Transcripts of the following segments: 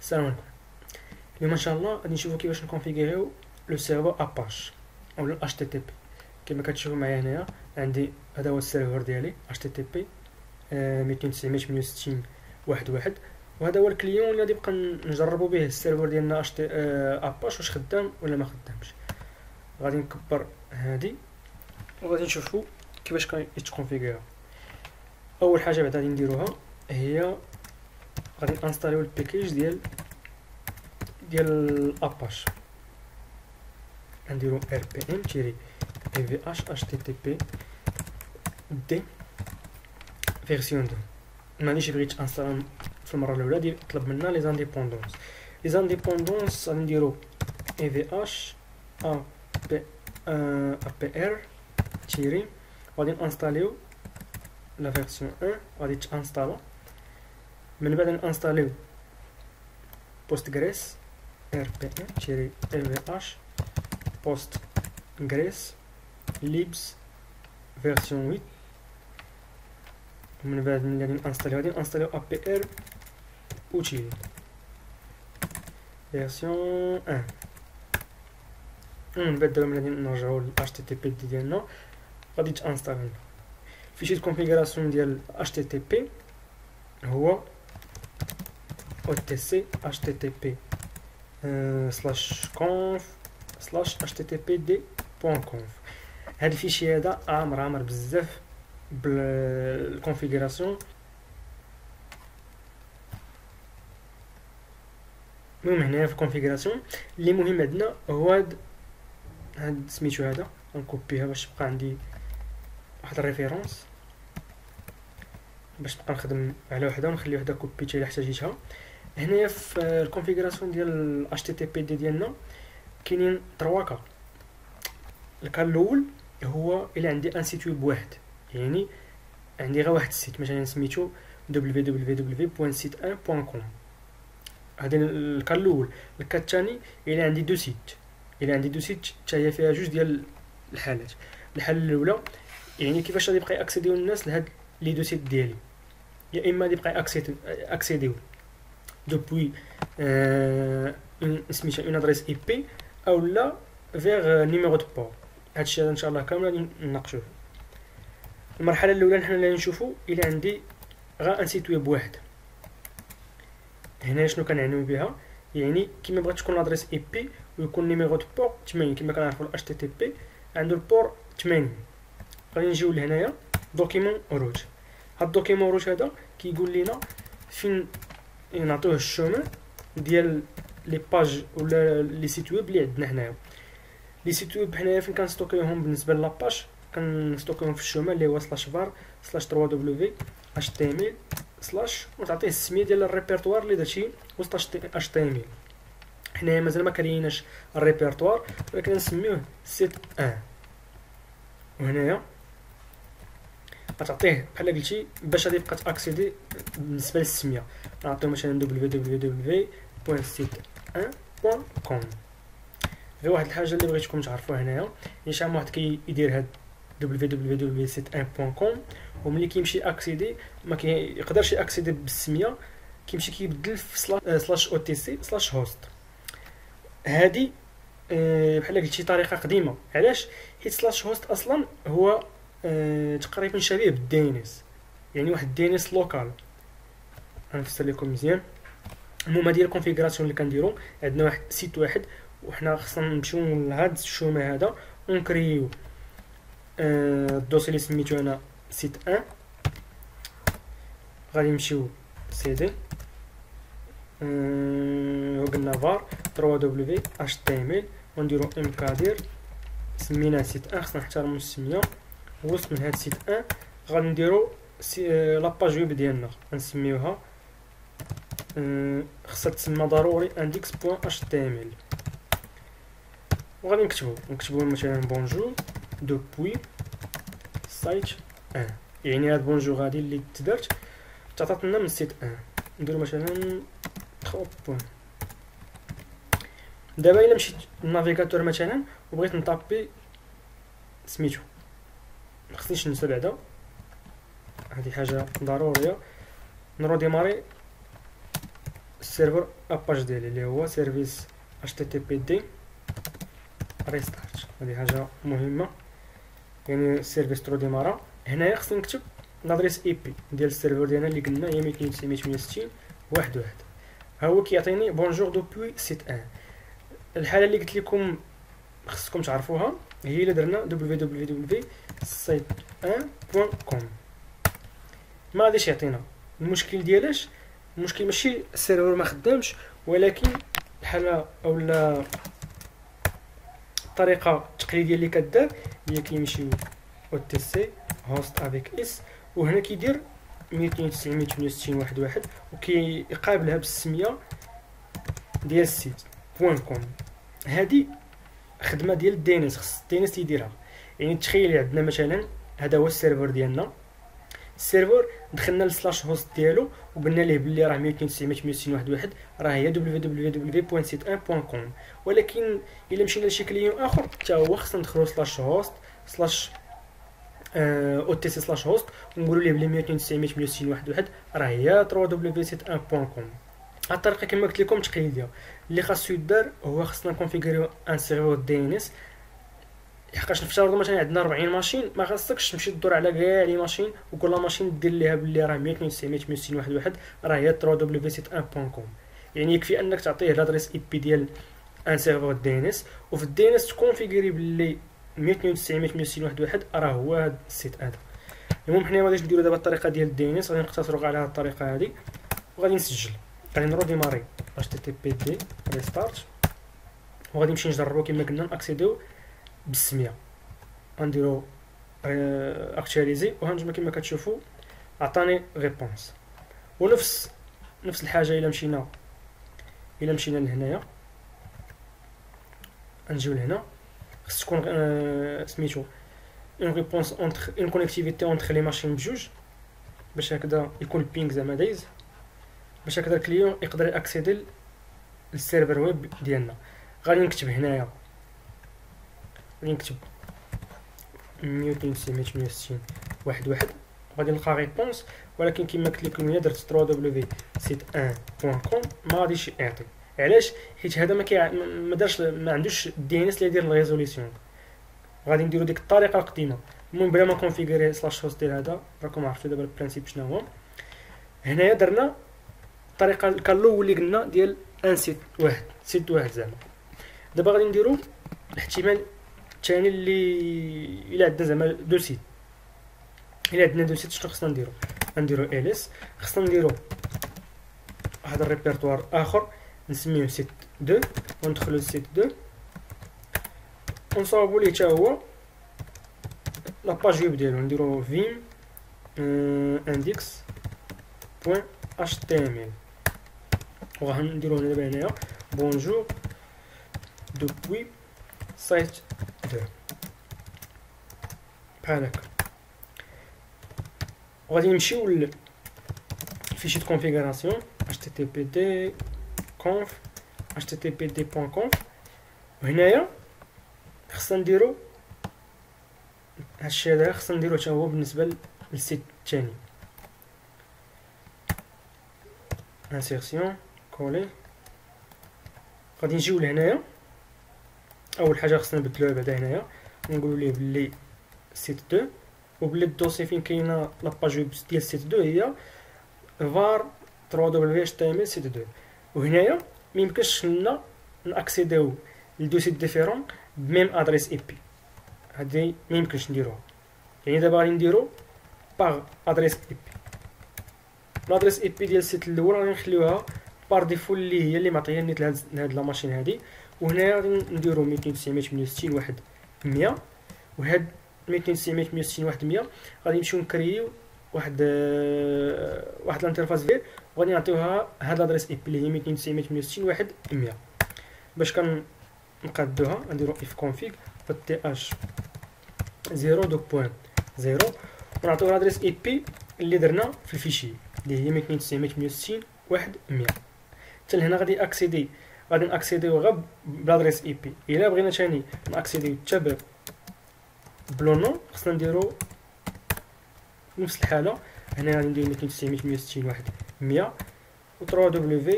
السلام عليكم. اليوم ان شاء الله غادي نشوفوا كيفاش نكونفيغيريو لو سيرفر اباش اولا اتش تي تي بي. كما كتشوفوا معايا هنايا عندي هذا هو السيرفر ديالي اتش تي تي بي 290.168.1.1، وهذا هو الكليون اللي غادي نبقى نجربوا به السيرفر ديالنا اتش تي اباش واش خدام ولا ما خدامش. غادي نكبر هادي وغادي نشوفوا كيفاش كيتكونفيغيرا. اول حاجه بعدا غادي نديروها هي غادي نانستاليو الباكيج ديال اباش. نديرو rpm -avh http d فيرسيون 2. معليش بغيت انستال في المره الاولى ديال طلب منا لي زانديبوندونس. لي زانديبوندونس غادي نديرو avh apr تيري غادي نانستاليو لا فيرسيون 1 غادي تانستالا. من بعد نانستاليو postgres rpm-avh postgres libs version 8. ومن بعد ملي غادي نانستاليو apr utile version 1. ومن بعد دابا ملي غادي نرجعو ل HTTP ديالنا غادي تانستالي. فيشي الكونفيغوراسيون ديال HTTP هو OTC HTTP /conf/httpd.conf. هاد الفيشي هذا عامر بزاف بالكونفيغوراسيون. المهم هنايا في الكونفيغوراسيون اللي مهم عندنا هو هاد سميتو هذا. غنكوبيها باش تبقى عندي واحد الريفيرونس باش نبقى نخدم على وحده ونخلي وحده كوبيتها الا احتاجيتها. هنايا في الكونفيغوراسيون ديال HTTP ديالنا كاينين 3 كا. الكا الاول هو الا عندي ان سيت ويب واحد، يعني عندي غير واحد السيت مثلا سميتو www.site1.com. هذا الكا الاول. الكا الثاني الا عندي دو سيت، حتى هي فيها جوج ديال الحالات. الحاله الاولى يعني كيفاش غادي يبقى اكسيديو الناس لهاد لي دو سيت ديالي، يا اما غادي يبقى اكسيديو دوبوي سميتها اون ادريس اي بي او لا فيغ نيميرو دو بور. هادشي هذا ان شاء الله كامل غادي نناقشوه. المرحله الاولى حنا اللي نشوفوا الا عندي غير ان سيت ويب واحد. هنا شنو كنعنيو بها؟ يعني كيما بغات تكون لادريس اي بي ويكون نيميرو دو بور 80 كما كنعرفوا ال HTTP عنده البور 80. غادي نجيو لهنايا دوكيمون روت. هاد الدوكيمون روت هذا كيقول لنا فين نعطوه الشومن ديال لي باج ولا لي سيت ويب اللي عندنا هنايا. لي سيت ويب هنايا فين كنستوكيوهم بالنسبه لاباج كنستوكيوهم في الشومن اللي هو /var/www.html/ وتعطيه السميه ديال الريبرتوار اللي درتي وسط html. حنايا مازال ما كريناش الريبرتوار ولكن نسميوه سيت 1. وهنايا غتعطيه بحال قلتي باش غادي يبقى تاكسيدي بالنسبه للسميه. نعطيو مثلا www.site1.com. غير واحد الحاجه اللي بغيتكم تعرفوها هنايا، يعني شحال واحد كيدير هاد www.site1.com وملي كيمشي اكسيدي ما كيقدرش ياكسيدي بالسميه، كيمشي كيبدل في /otc/host. هادي بحال قلتي طريقه قديمه. علاش؟ حيت /host اصلا هو تقريبا شبيه بالدي ان اس، يعني واحد دي ان اس لوكال. غنفسر لكم مزيان. المهم هذه الكونفيغوراسيون اللي كنديرو عندنا واحد سيت واحد وحنا خصنا نمشيو لهاد الشومه هذا ونكريو الدوسي اللي سميتو انا سيت 1. غادي نمشيو cd وقلنا var www.html ونديرو mkdir سميناه سيت 1. خصنا نحترمو السميه. وسط من هاد سيت 1 غادي نديرو لاباج ويب ديالنا غنسميوها خصها تسمى ضروري index.html. وغادي نكتبو مثلا بونجور دوبوي سايت 1. يعني هاد بونجور غادي اللي تدرت تعطات لنا من سيت 1. نديرو مثلا 3 بوين. دابا الا مشيت للنافيغاتور مثلا وبغيت نطابي سميتو مخصنيش ننسى بعدا هادي حاجه ضروريه. نرو ديماري السيرفر اباج ديالي اللي هو سيرفيس httpd ريستارت. هذه حاجه مهمه، يعني السيرفيس ترو ديمارا. هنايا خصني نكتب لادريس اي بي ديال السيرفر ديالنا اللي قلنا هي 192.168.1.1. ها هو كيعطيني بونجور دوبوي سيت 1. الحاله اللي قلت لكم خصكم تعرفوها هي اللي درنا www.site1.com. ما غاديش يعطينا المشكل ديالاش. المشكل ماشي السيرفر ما خدامش، ولكن الحاله اولا الطريقه التقليديه اللي كدار هي كيمشي OTC host avec s، وهنا كيدير 192.168.1.1 وكيقابلها بالسميه ديال السيت .com. هذه خدمه ديال الدينيس، خص الدينيس يديرها. يعني تخيلي عندنا مثلا هذا هو السيرفر ديالنا، السيرفر دخلنا للسلاش هوست ديالو وقلنا ليه بلي راه 192.168.1.1 راه هي www.site1.com. ولكن الا مشينا لشي كليون اخر حتى هو خصنا ندخلو سلاش هوست سلاش OTC سلاش هوست ونقولوا ليه بلي 192.168.1.1 راه هي www.site1.com. هاد الطريقه كما قلت لكم تقليديه. اللي خاصو يدار هو خصنا نكونفيغوريو ان سيرفر دي ان اس، حقاش نفترضوا مثلا عندنا 40 ماشين، ما خاصكش تمشي تدور على كاع لي ماشين وكل ماشين دير ليها بلي راه 192.168.1.1 راه هي www.site1.com. يعني يكفي انك تعطيه لادريس اي بي ديال ان سيرفر دي ان اس، وفي الدي ان اس تكونفيغوري بلي 192.168.1.1 راه هو هذا السيت هذا. المهم حنا ما غاديش نديرو دابا الطريقه ديال الدي ان اس، غادي نقتصروا على هذه الطريقه هذه وغادي نسجل. غادي نرو ديماري httpd ريستارت وغادي نمشي نجربو كما قلنا ناكسيديو بالسميه. غنديرو اكتواليزي وهانتوما كما كتشوفوا عطاني ريبونس. ونفس الحاجه الا مشينا لهنايا نجيو لهنا خص تكون سميتو اون ريبونس اونتر اون كونيكتيفيتي اونتر لي ماشين بجوج، باش هكذا يكون البينغ زعما دايز، باش هكذا الكليون يقدر ياكسيدي للسيرفر ويب ديالنا. غادي نكتب هنايا غادي نكتب 192.168.1.1 غادي نلقى ريبونس، ولكن كما قلت لكم الا درت www.site1.com ما غاديش يعطي. علاش؟ حيت هذا ما دارش ما عندوش دي ان اس اللي يدير الريزوليسيون. غادي نديرو ديك الطريقه القديمه. المهم بلا ما كونفيغوري سلاش هوست ديال هذا، راكم عرفتوا دابا البرانسيپ شنو هو. هنايا درنا الطريقه الكالو اللي قلنا ديال ان سيت واحد زعما. دابا غادي نديرو الاحتمال الثاني اللي الا عندنا زعما دو سيت. الا عندنا دو سيت شنو خصنا نديرو ls، خصنا نديرو واحد الريبرتوار اخر نسميوه سيت 2 وندخلو لسيت 2 ونصاوبو ليه حتى هو لاباج ويب ديالو. نديرو vim index.html وغنديرو هنا دابا هنايا bonjour depuis site 2 بحال هكا. وغادي نمشيو لفيشي دو كونفيغوراسيون httpd conf httpd.conf وهنايا خصنا نديرو هادشي هذا، خصنا نديرو حتى هو بالنسبه للسيت الثاني. انسيرسيون كولي غادي نجيو لهنايا. اول حاجه خصنا نبدلوها بعدا هنايا ونقولوا ليه بلي سيت 2 وبلي الدوسي فين كاينه لاباج ويب ديال سيت 2 هي var www.html سيت 2. وهنايا ما يمكنش لنا ناكسيديو لدو سيت ديفيرون بميم ادريس اي بي، هادي ما يمكنش نديروها. يعني دابا غادي نديرو باغ ادريس اي بي. الادريس اي بي ديال السيت الاول غادي نخليوها بار ديفو اللي هي اللي معطيه نيت لهاد لا ماشين هادي. وهنايا غادي نديرو 192.168.1.100 وهاد 192.168.1.100 غادي نمشيو نكريو واحد الانترفاس فير وغادي نعطيوها هاد الادريس اي بي اللي هي 192.168.1.100. باش كنقادوها نديرو اف config th 0.0 ونعطيو الادريس اي بي اللي درنا في الفيشي اللي هي 192.168.1.100. حتى لهنا غادي ناكسيديو غير بالادريس اي بي. الا بغينا ثاني ناكسيديو حتى بلو نو خصنا نديرو نفس الحاله. هنا غادي ندير 192.168.1.100 و 3w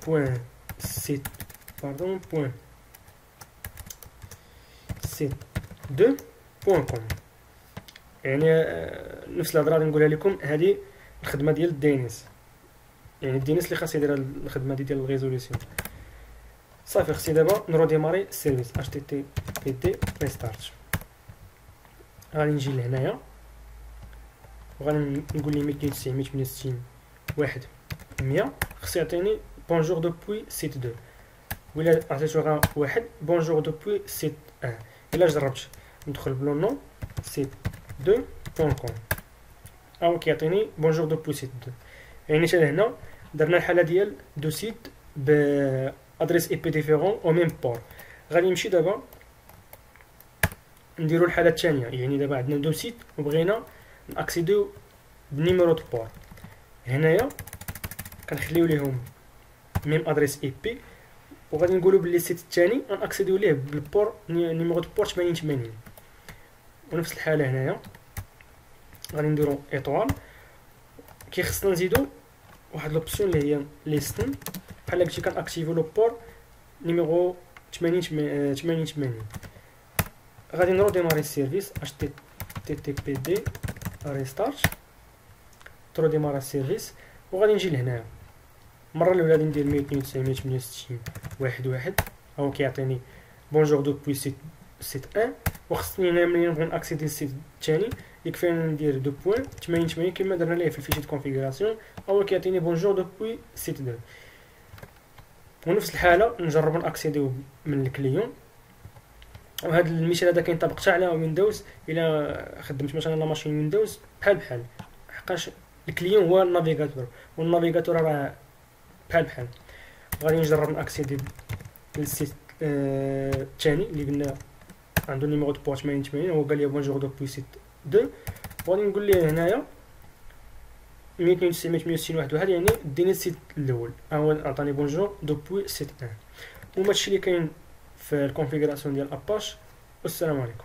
بوان سيت باردون بوان سيت دو بوان كوم. يعني نفس الهضره اللي نقولها لكم، هذه الخدمه ديال الدينيس، يعني الدينيس اللي خاص يدير الخدمه ديال الريزوليسيون. صافي خصني دابا نرو ديماري السيرفيس اش تي تي بي دي ريستارت. غادي نجي لهنايا وغادي نقول ليه 292.168.100 خصو يعطيني بونجور دوبوي سيت 2. ولا عطيتو غير واحد بونجور دوبوي سيت 1. الا جربت ندخل بلو نو سيت 2 بوان كوم او كيعطيني بونجور دوبوي سيت 2. يعني حتى لهنا درنا الحاله ديال دو سيت ب ادريس اي بي ديفيرون او ميم بور. غادي نمشي دابا نديرو الحاله الثانيه، يعني دابا عندنا دو سيت وبغينا ناكسيديو بنيميرو دو بور. هنايا كنخليو ليهم ميم ادريس اي بي، وغادي نقولوا باللي السيت الثاني غناكسيديو ليه بالبور نيميرو دو بور 8080. ونفس الحاله هنايا غادي نديرو ايطوال. كيخصنا نزيدو واحد لوبسيون اللي هي ليستن، بحال قلتي كناكتيفو لو بور نيميرو 8080. غادي نرو ديماري السيرفيس اش تي تي بي دي ريستارت ترو ديماري السيرفيس. وغادي نجي لهنايا المره الاولى غادي ندير 292.168.1 هو كيعطيني بونجور دوبوي سيت 1. وخصني هنا ملي نبغي ناكسيدي السيت الثاني يكفينا ندير دو بوين 8080 كما درنا ليه في الفيشي دو كونفيغوراسيون، هو كيعطيني بونجور دوبوي سيت 2. ونفس الحاله نجربو ناكسيديو من الكليون. وهذا المثال هذا كينطبق حتى على ويندوز. الا خدمت مثلا لا ماشين ويندوز بحال حقاش الكليون هو النافيغاتور، والنافيغاتور راه بحال. غادي نجرب ناكسيدي للسيت الثاني اللي قلنا عنده نيميرو دو بور 8080، هو قال لي بونجور دو بوي سيت 2. وغادي نقول ليه هنايا 292.168.1 يعني ديني السيت الاول، هو عطاني بونجور دو بوي سيت 1. وهادشي اللي كاين في الكونفيغوراسيون ديال اباش. والسلام عليكم.